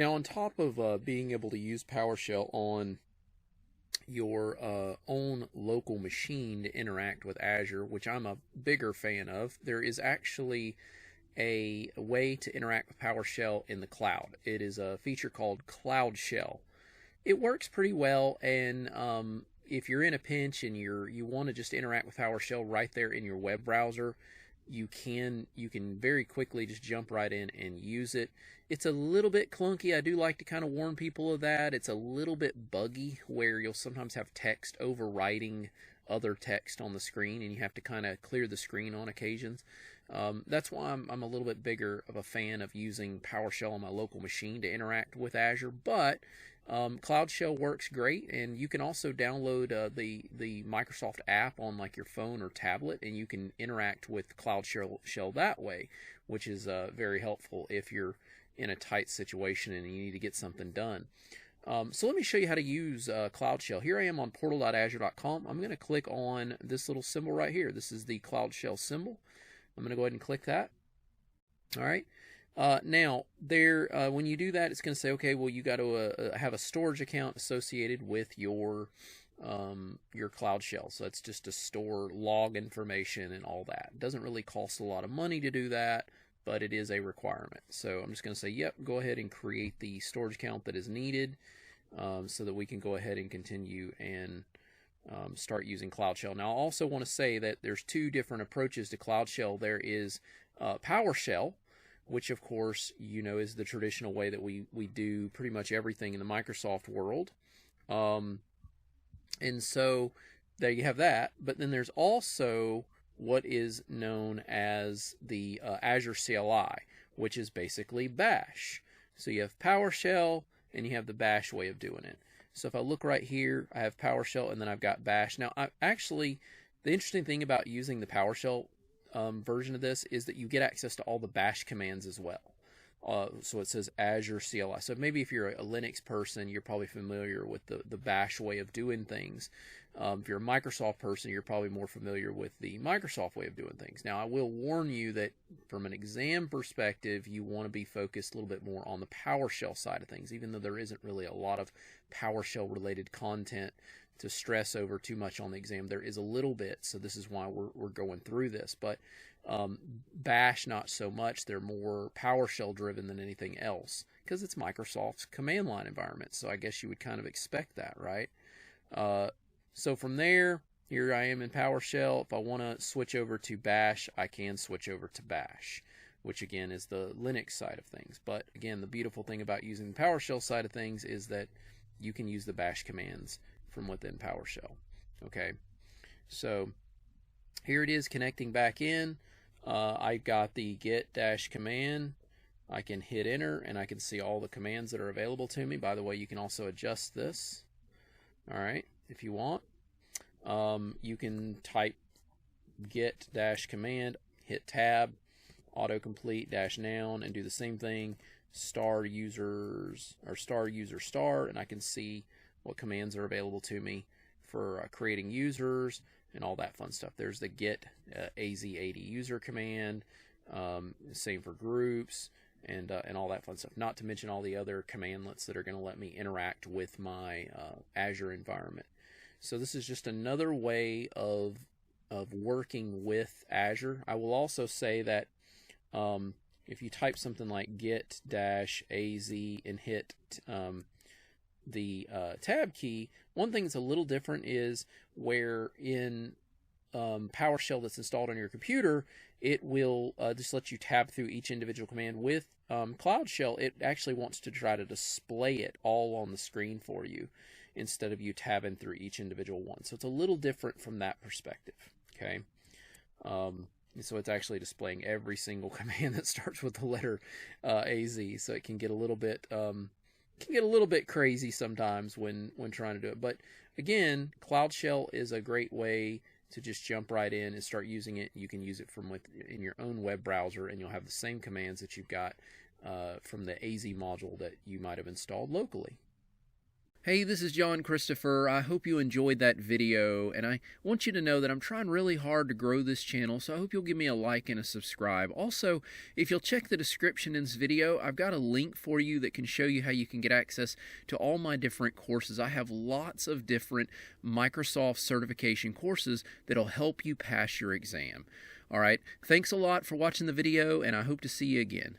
Now, on top of being able to use PowerShell on your own local machine to interact with Azure, which I'm a bigger fan of, there is actually a way to interact with PowerShell in the cloud. It is a feature called CloudShell. It works pretty well, and if you're in a pinch and you want to just interact with PowerShell right there in your web browser, you can very quickly just jump right in and use it. It's a little bit clunky. I do like to kind of warn people of that. It's a little bit buggy where you'll sometimes have text overwriting other text on the screen, and you have to kind of clear the screen on occasions. That's why I'm a little bit bigger of a fan of using PowerShell on my local machine to interact with Azure, but CloudShell works great, and you can also download the Microsoft app on like your phone or tablet, and you can interact with CloudShell that way, which is very helpful if you're in a tight situation and you need to get something done. So let me show you how to use CloudShell. Here I am on portal.azure.com. I'm going to click on this little symbol right here. This is the CloudShell symbol. I'm going to go ahead and click that. All right. Now, when you do that, it's going to say, okay, well, you got to have a storage account associated with your CloudShell. So it's just to store log information and all that. It doesn't really cost a lot of money to do that, but it is a requirement. So I'm just going to say, yep, go ahead and create the storage account that is needed so that we can go ahead and continue and start using CloudShell. Now, I also want to say that there's two different approaches to CloudShell. There is PowerShell, which of course is the traditional way that we do pretty much everything in the Microsoft world, and so there you have that. But then there's also what is known as the Azure CLI, which is basically Bash. So you have PowerShell and you have the Bash way of doing it. So if I look right here, I have PowerShell and then I've got Bash. Now, the interesting thing about using the PowerShell version of this is that you get access to all the Bash commands as well. So it says Azure CLI. So maybe if you're a Linux person, you're probably familiar with the Bash way of doing things. If you're a Microsoft person, you're probably more familiar with the Microsoft way of doing things. Now, I will warn you that from an exam perspective, you want to be focused a little bit more on the PowerShell side of things, even though there isn't really a lot of PowerShell-related content to stress over too much on the exam. There is a little bit, so this is why we're going through this. But Bash, not so much. They're more PowerShell driven than anything else because it's Microsoft's command line environment. So I guess you would kind of expect that, right? So from there, here I am in PowerShell. If I want to switch over to Bash, I can switch over to Bash, which again is the Linux side of things. But again, the beautiful thing about using the PowerShell side of things is that you can use the Bash commands from within PowerShell. Okay, so here it is connecting back in. I got the get dash command. I can hit enter and I can see all the commands that are available to me. By the way, you can also adjust this. All right, if you want. You can type get dash command, hit tab, autocomplete dash noun, and do the same thing. Star users or star user star, and I can see what commands are available to me for creating users and all that fun stuff. There's the get AZ80 user command, same for groups, and all that fun stuff. Not to mention all the other commandlets that are going to let me interact with my Azure environment. So this is just another way of working with Azure. I will also say that if you type something like get-az and hit the tab key, one thing that's a little different is where in PowerShell that's installed on your computer, it will just let you tab through each individual command. With CloudShell, it actually wants to try to display it all on the screen for you instead of you tabbing through each individual one. So it's a little different from that perspective. Okay. So it's actually displaying every single command that starts with the letter AZ. So it can get a little bit crazy sometimes when trying to do it. But again, CloudShell is a great way to just jump right in and start using it. You can use it from in your own web browser, and you'll have the same commands that you've got from the AZ module that you might have installed locally. Hey, this is John Christopher. I hope you enjoyed that video, and I want you to know that I'm trying really hard to grow this channel, so I hope you'll give me a like and a subscribe. Also, if you'll check the description in this video, I've got a link for you that can show you how you can get access to all my different courses. I have lots of different Microsoft certification courses that'll help you pass your exam. All right, thanks a lot for watching the video, and I hope to see you again.